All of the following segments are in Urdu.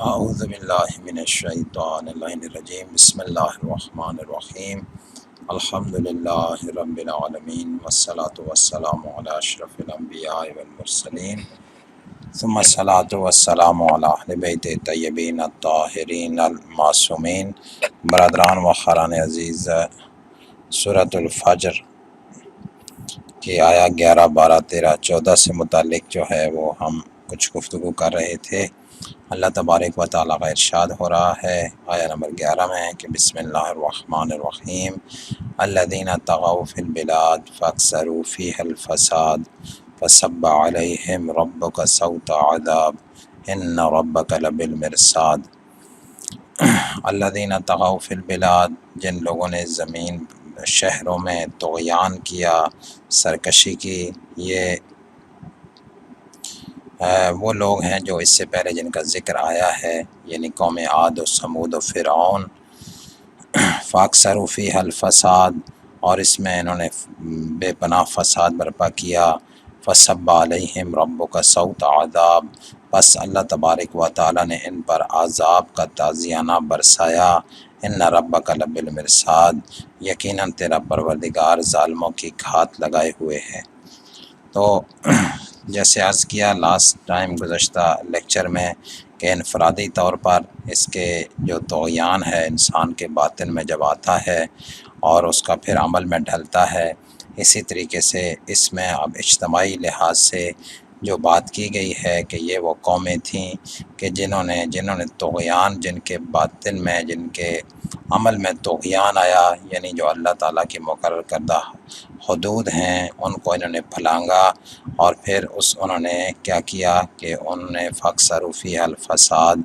اعوذ باللہ من الشیطان اللعین الرجیم بسم اللہ الرحمن الرحیم الحمد للہ رب العالمین والصلاة والسلام علی اشرف الانبیاء والمرسلین ثم الصلاة والسلام علی اہل بیت طیبین الطاہرین المعصومین۔ برادران و خران عزیز، سورۃ الفجر کی آیا 11، 12، 13، 14 سے متعلق جو ہے وہ ہم کچھ گفتگو کر رہے تھے۔ اللہ تبارک و تعالیٰ کا ارشاد ہو رہا ہے آیا نمبر 11 میں کہ بسم اللہ الرحمن الرحیم الذین طغوا فی البلاد فاکثروا فیہا الفساد فصب علیہم ربک سوط عذاب ان ربک لبالمرصاد۔ الذین طغوا فی البلاد، جن لوگوں نے زمین شہروں میں طغیان کیا، سرکشی کی، یہ وہ لوگ ہیں جو اس سے پہلے جن کا ذکر آیا ہے، یعنی قوم عاد و ثمود و فرعون۔ فاکثروا فیہا الفساد، اور اس میں انہوں نے بے پناہ فساد برپا کیا۔ فصب علیہم ربک سوط عذاب، بس اللہ تبارک و تعالیٰ نے ان پر عذاب کا تازیانہ برسایا۔ ان ربک لبالمرصاد، یقیناً تیرا پروردگار ظالموں کی گھات لگائے ہوئے ہے۔ تو جیسے عرض کیا لاسٹ ٹائم گزشتہ لیکچر میں کہ انفرادی طور پر اس کے جو طغیان ہے انسان کے باطن میں جب آتا ہے اور اس کا پھر عمل میں ڈھلتا ہے، اسی طریقے سے اس میں اب اجتماعی لحاظ سے جو بات کی گئی ہے کہ یہ وہ قومیں تھیں کہ جنہوں نے طغیان، جن کے باطن میں، جن کے عمل میں طغیان آیا، یعنی جو اللہ تعالیٰ کی مقرر کردہ حدود ہیں ان کو انہوں نے پھلانگا، اور پھر انہوں نے کیا کیا کہ انہوں نے فاکثروا فیہا الفساد،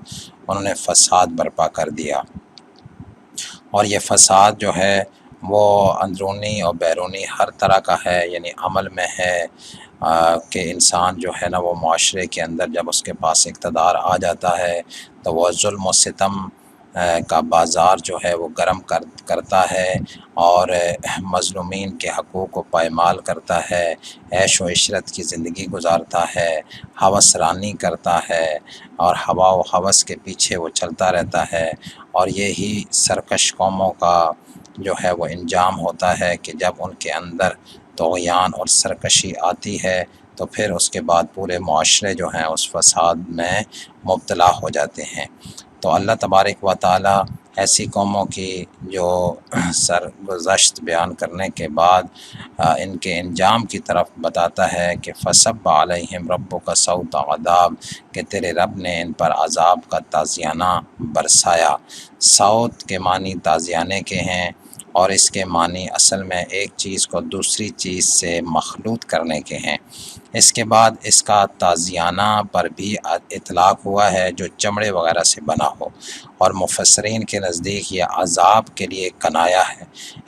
انہوں نے فساد برپا کر دیا۔ اور یہ فساد جو ہے وہ اندرونی اور بیرونی ہر طرح کا ہے، یعنی عمل میں ہے کہ انسان جو ہے نا وہ معاشرے کے اندر جب اس کے پاس اقتدار آ جاتا ہے تو وہ ظلم و ستم کا بازار جو ہے وہ گرم کرتا ہے، اور مظلومین کے حقوق کو پائمال کرتا ہے، عیش و عشرت کی زندگی گزارتا ہے، ہوس رانی کرتا ہے، اور ہوا و ہوس کے پیچھے وہ چلتا رہتا ہے۔ اور یہی سرکش قوموں کا جو ہے وہ انجام ہوتا ہے کہ جب ان کے اندر طغیان اور سرکشی آتی ہے تو پھر اس کے بعد پورے معاشرے جو ہیں اس فساد میں مبتلا ہو جاتے ہیں۔ تو اللہ تبارک و تعالیٰ ایسی قوموں کی جو سرگزشت بیان کرنے کے بعد ان کے انجام کی طرف بتاتا ہے کہ فصب علیہم ربک سوط عذاب، کہ تیرے رب نے ان پر عذاب کا تازیانہ برسایا۔ سوط کے معنی تازیانے کے ہیں، اور اس کے معنی اصل میں ایک چیز کو دوسری چیز سے مخلوط کرنے کے ہیں۔ اس کے بعد اس کا تازیانہ پر بھی اطلاق ہوا ہے جو چمڑے وغیرہ سے بنا ہو، اور مفسرین کے نزدیک یہ عذاب کے لیے کنایا ہے،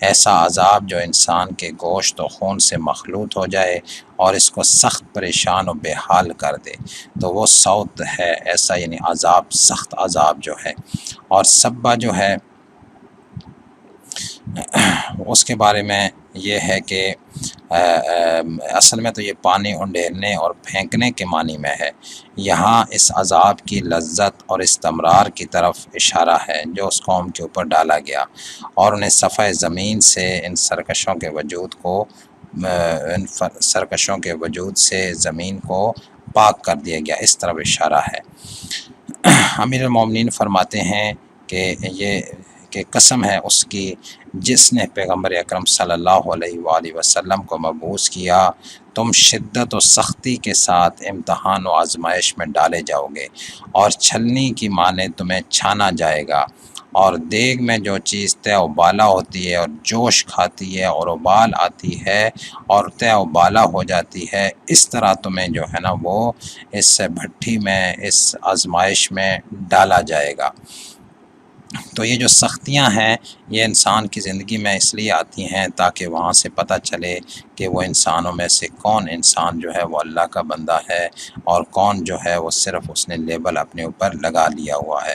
ایسا عذاب جو انسان کے گوشت و خون سے مخلوط ہو جائے اور اس کو سخت پریشان و بے حال کر دے، تو وہ سوط ہے ایسا، یعنی عذاب، سخت عذاب جو ہے۔ اور سبا جو ہے اس کے بارے میں یہ ہے کہ اصل میں تو یہ پانی انڈیلنے اور پھینکنے کے معنی میں ہے۔ یہاں اس عذاب کی لذت اور استمرار کی طرف اشارہ ہے جو اس قوم کے اوپر ڈالا گیا، اور انہیں صفحہ زمین سے ان سرکشوں کے وجود سے زمین کو پاک کر دیا گیا، اس طرف اشارہ ہے۔ امیر المومنین فرماتے ہیں کہ قسم ہے اس کی جس نے پیغمبر اکرم صلی اللہ علیہ وآلہ وسلم کو مبعوث کیا، تم شدت و سختی کے ساتھ امتحان و آزمائش میں ڈالے جاؤ گے، اور چھلنی کی مانے تمہیں چھانا جائے گا، اور دیگ میں جو چیز طے و بالا ہوتی ہے اور جوش کھاتی ہے اور ابال آتی ہے اور طے و بالا ہو جاتی ہے، اس طرح تمہیں جو ہے نا وہ اس بھٹی میں، اس آزمائش میں ڈالا جائے گا۔ تو یہ جو سختیاں ہیں یہ انسان کی زندگی میں اس لیے آتی ہیں تاکہ وہاں سے پتہ چلے کہ وہ انسانوں میں سے کون انسان جو ہے وہ اللہ کا بندہ ہے، اور کون جو ہے وہ صرف اس نے لیبل اپنے اوپر لگا لیا ہوا ہے۔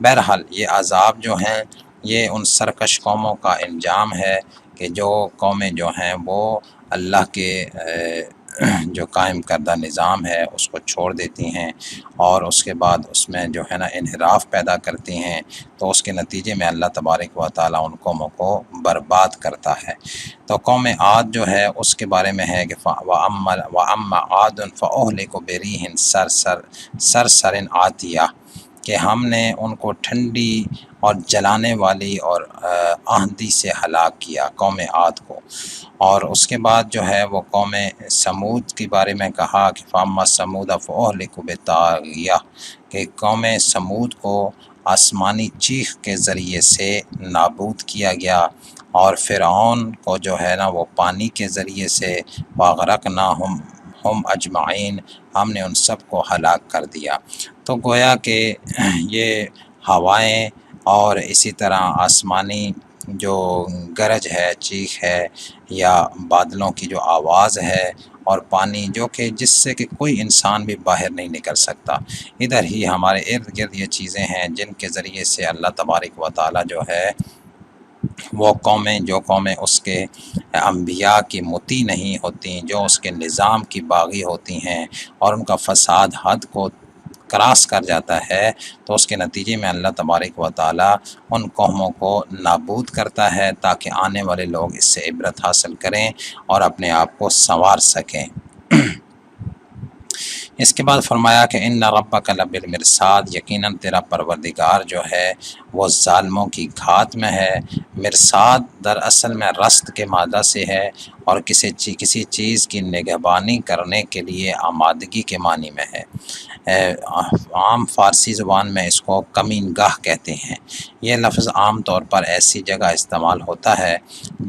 بہرحال یہ عذاب جو ہیں یہ ان سرکش قوموں کا انجام ہے کہ جو قومیں جو ہیں وہ اللہ کے جو قائم کردہ نظام ہے اس کو چھوڑ دیتی ہیں اور اس کے بعد اس میں جو ہے نا انحراف پیدا کرتی ہیں، تو اس کے نتیجے میں اللہ تبارک و تعالیٰ ان قوموں کو برباد کرتا ہے۔ تو قوم عاد جو ہے اس کے بارے میں ہے کہ وَأَمَّا عَادٌ فَأُهْلِكُوا بِرِيحٍ صَرْصَرٍ عَاتِيَةٍ، کہ ہم نے ان کو ٹھنڈی اور جلانے والی اور آندھی سے ہلاک کیا، قوم عاد کو۔ اور اس کے بعد جو ہے وہ قوم سمود کے بارے میں کہا کہ فَأَمَّا ثَمُودَ فَأُهْلِكُوا بِالطَّاغِیَةٍ، کہ قوم سمود کو آسمانی چیخ کے ذریعے سے نابود کیا گیا، اور فرعون کو جو ہے نا وہ پانی کے ذریعے سے وَأَغْرَقْنَاهُمْ اجمعین، ہم نے ان سب کو ہلاک کر دیا۔ تو گویا کہ یہ ہوائیں اور اسی طرح آسمانی جو گرج ہے، چیخ ہے، یا بادلوں کی جو آواز ہے، اور پانی جو کہ جس سے کہ کوئی انسان بھی باہر نہیں نکل سکتا، ادھر ہی ہمارے ارد گرد یہ چیزیں ہیں جن کے ذریعے سے اللہ تبارک و تعالیٰ جو ہے وہ قومیں اس کے انبیاء کی مطیع نہیں ہوتی، جو اس کے نظام کی باغی ہوتی ہیں اور ان کا فساد حد کو کراس کر جاتا ہے، تو اس کے نتیجے میں اللہ تبارک و تعالیٰ ان قوموں کو نابود کرتا ہے تاکہ آنے والے لوگ اس سے عبرت حاصل کریں اور اپنے آپ کو سنوار سکیں۔ اس کے بعد فرمایا کہ ان ربک لبالمرصاد، یقیناً تیرا پروردگار جو ہے وہ ظالموں کی گھات میں ہے۔ مرصاد دراصل میں رصد کے مادہ سے ہے اور کسی چیز کی نگہبانی کرنے کے لیے آمادگی کے معنی میں ہے۔ عام فارسی زبان میں اس کو کمین گاہ کہتے ہیں۔ یہ لفظ عام طور پر ایسی جگہ استعمال ہوتا ہے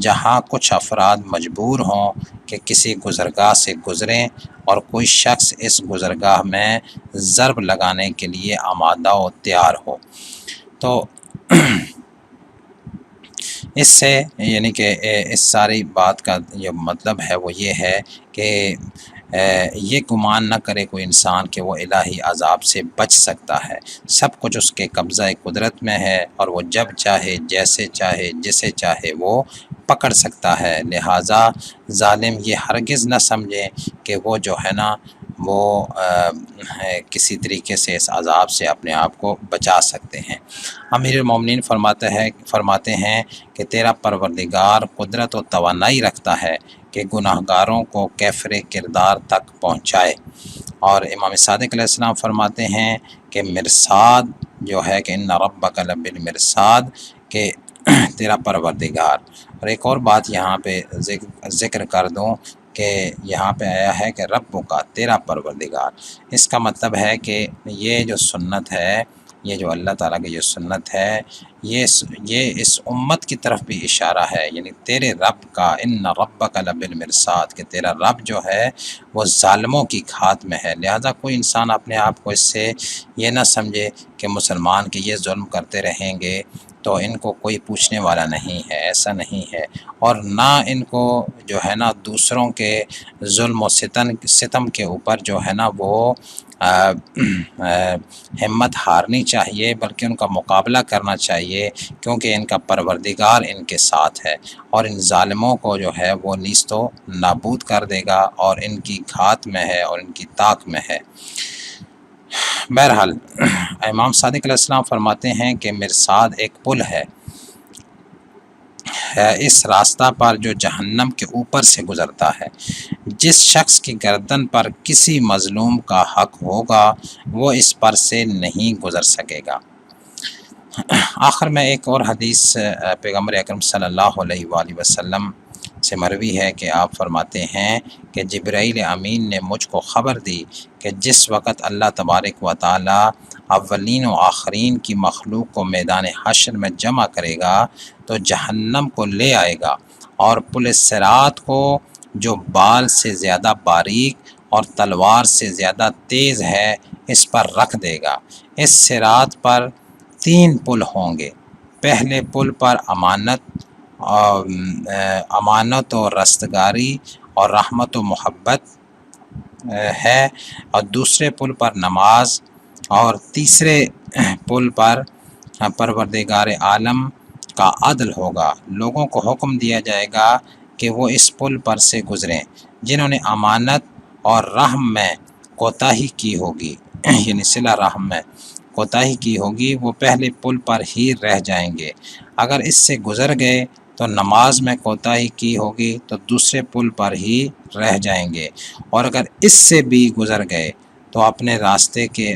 جہاں کچھ افراد مجبور ہوں کہ کسی گزرگاہ سے گزریں اور کوئی شخص اس گزرگاہ میں ضرب لگانے کے لیے آمادہ و تیار ہو۔ تو اس سے یعنی کہ اس ساری بات کا جو مطلب ہے وہ یہ ہے کہ یہ گمان نہ کرے کوئی انسان کہ وہ الہی عذاب سے بچ سکتا ہے۔ سب کچھ اس کے قبضہ قدرت میں ہے اور وہ جب چاہے، جیسے چاہے، جسے چاہے وہ پکڑ سکتا ہے۔ لہٰذا ظالم یہ ہرگز نہ سمجھے کہ وہ جو ہے نا وہ کسی طریقے سے اس عذاب سے اپنے آپ کو بچا سکتے ہیں۔ امیر المومنین فرماتے ہیں کہ تیرا پروردگار قدرت و توانائی رکھتا ہے کہ گناہ گاروں کو کیفر کردار تک پہنچائے۔ اور امام صادق علیہ السلام فرماتے ہیں کہ مرصاد جو ہے کہ ان ربک لبالمرصاد، کہ تیرا پروردگار۔ اور ایک اور بات یہاں پہ ذکر کر دوں کہ یہاں پہ آیا ہے کہ رب کا، تیرا پروردگار، اس کا مطلب ہے کہ یہ جو سنت ہے، یہ جو اللہ تعالیٰ کی جو سنت ہے، یہ اس امت کی طرف بھی اشارہ ہے، یعنی تیرے رب کا، ان ربک لبالمرصاد، کہ تیرا رب جو ہے وہ ظالموں کی گھات میں ہے۔ لہذا کوئی انسان اپنے آپ کو اس سے یہ نہ سمجھے کہ مسلمان کے یہ ظلم کرتے رہیں گے تو ان کو کوئی پوچھنے والا نہیں ہے، ایسا نہیں ہے۔ اور نہ ان کو جو ہے نا دوسروں کے ظلم و ستم کے اوپر جو ہے نا وہ ہمت ہارنی چاہیے، بلکہ ان کا مقابلہ کرنا چاہیے، کیونکہ ان کا پروردگار ان کے ساتھ ہے اور ان ظالموں کو جو ہے وہ نیست و نابود کر دے گا اور ان کی گھات میں ہے اور ان کی طاق میں ہے۔ بہرحال امام صادق علیہ السلام فرماتے ہیں کہ مرصاد ایک پل ہے اس راستہ پر جو جہنم کے اوپر سے گزرتا ہے۔ جس شخص کی گردن پر کسی مظلوم کا حق ہوگا وہ اس پر سے نہیں گزر سکے گا۔ آخر میں ایک اور حدیث پیغمبر اکرم صلی اللہ علیہ وآلہ وسلم سے مروی ہے کہ آپ فرماتے ہیں کہ جبرائیل امین نے مجھ کو خبر دی کہ جس وقت اللہ تبارک و تعالی اولین و آخرین کی مخلوق کو میدان حشر میں جمع کرے گا تو جہنم کو لے آئے گا اور پل صراط کو، جو بال سے زیادہ باریک اور تلوار سے زیادہ تیز ہے، اس پر رکھ دے گا۔ اس صراط پر 3 پل ہوں گے۔ پہلے پل پر امانت و رستگاری اور رحمت و محبت ہے، اور دوسرے پل پر نماز، اور تیسرے پل پر پروردگار عالم کا عدل ہوگا۔ لوگوں کو حکم دیا جائے گا کہ وہ اس پل پر سے گزریں۔ جنہوں نے امانت اور رحم میں کوتاہی کی ہوگی یعنی صلہ رحم میں کوتاہی کی ہوگی، وہ پہلے پل پر ہی رہ جائیں گے۔ اگر اس سے گزر گئے تو نماز میں کوتاہی کی ہوگی تو دوسرے پل پر ہی رہ جائیں گے، اور اگر اس سے بھی گزر گئے تو اپنے راستے کے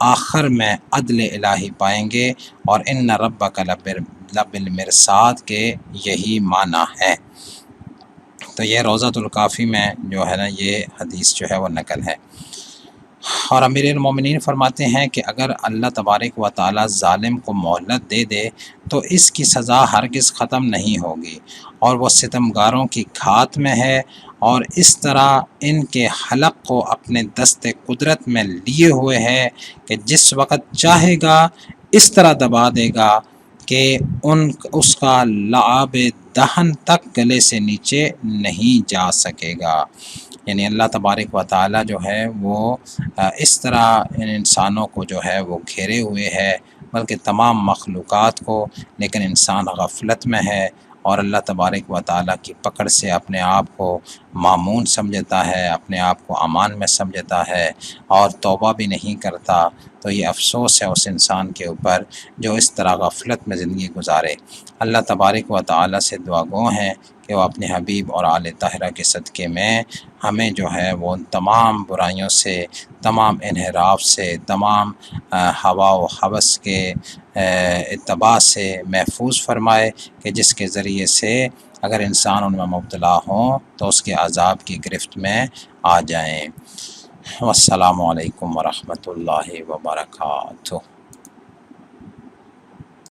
آخر میں عدل الہی پائیں گے، اور ان ربک لبالمرصاد کے یہی معنی ہے۔ تو یہ روضۃ الکافی میں جو ہے نا یہ حدیث جو ہے وہ نقل ہے۔ اور امیر المومنین فرماتے ہیں کہ اگر اللہ تبارک و تعالی ظالم کو مہلت دے دے تو اس کی سزا ہرگز ختم نہیں ہوگی، اور وہ ستمگاروں کی گھات میں ہے، اور اس طرح ان کے حلق کو اپنے دست قدرت میں لیے ہوئے ہے کہ جس وقت چاہے گا اس طرح دبا دے گا کہ اس کا لعاب دہن تک گلے سے نیچے نہیں جا سکے گا۔ یعنی اللہ تبارک و تعالی جو ہے وہ اس طرح ان انسانوں کو جو ہے وہ گھیرے ہوئے ہے، بلکہ تمام مخلوقات کو، لیکن انسان غفلت میں ہے اور اللہ تبارک و تعالی کی پکڑ سے اپنے آپ کو مامون سمجھتا ہے، اپنے آپ کو امان میں سمجھتا ہے اور توبہ بھی نہیں کرتا۔ تو یہ افسوس ہے اس انسان کے اوپر جو اس طرح غفلت میں زندگی گزارے۔ اللہ تبارک و تعالی سے دعا گو ہیں کہ وہ اپنے حبیب اور آل طاہرہ کے صدقے میں ہمیں جو ہے وہ تمام برائیوں سے، تمام انحراف سے، تمام ہوا و ہوس کے اتباع سے محفوظ فرمائے کہ جس کے ذریعے سے اگر انسان ان میں مبتلا ہوں تو اس کے عذاب کی گرفت میں آ جائیں۔ والسلام علیکم ورحمۃ اللہ وبرکاتہ۔